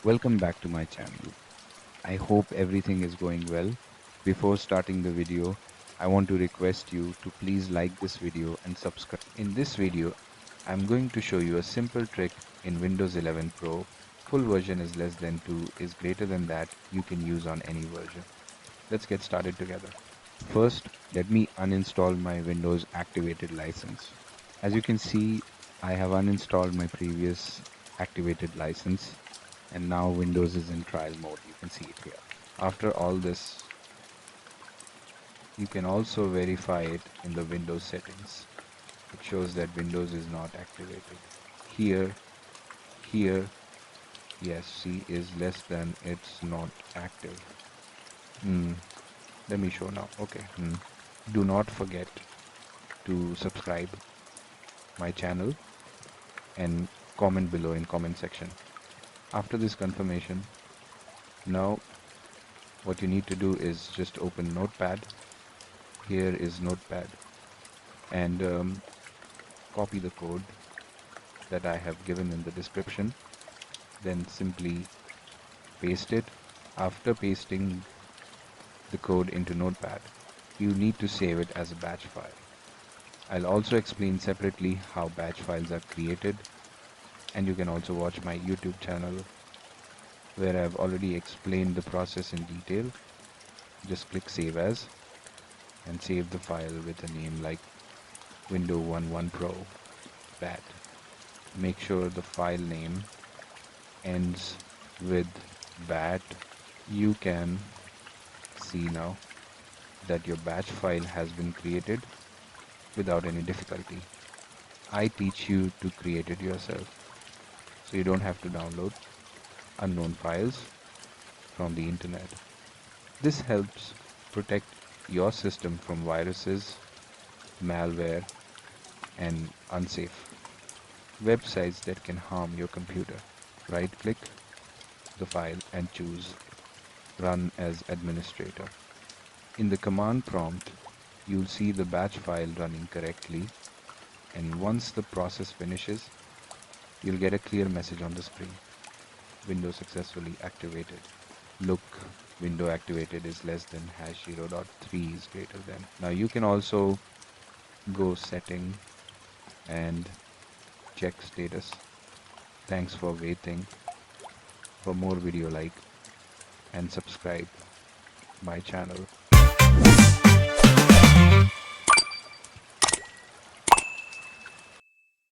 Welcome back to my channel. I hope everything is going well. Before starting the video, I want to request you to please like this video and subscribe. In this video, I'm going to show you a simple trick in Windows 11 Pro. Full version is less than 2 is greater than that you can use on any version. Let's get started together. First, let me uninstall my Windows activated license. As you can see, I have uninstalled my previous activated license and now Windows is in trial mode. You can see it here. After all this, you can also verify it in the Windows settings. It shows that Windows is not activated. Here, here, yes, C is less than, it's not active. Let me show now. Okay. Do not forget to subscribe my channel and comment below in comment section. After this confirmation, now what you need to do is just open Notepad. Here is Notepad and copy the code that I have given in the description. Then simply paste it. After pasting the code into Notepad, you need to save it as a batch file. I'll also explain separately how batch files are created, and you can also watch my YouTube channel where I've already explained the process in detail. Just click Save As and save the file with a name like Windows 11 Pro BAT. Make sure the file name ends with BAT. You can see now that your batch file has been created without any difficulty. I teach you to create it yourself, so you don't have to download unknown files from the internet. This helps protect your system from viruses, malware, and unsafe websites that can harm your computer. Right-click the file and choose Run as Administrator. In the command prompt, you'll see the batch file running correctly, and once the process finishes, you'll get a clear message on the screen. Window successfully activated. Look, window activated is less than #0.3 is greater than. Now you can also go setting and check status. Thanks for waiting. For more video like and subscribe my channel.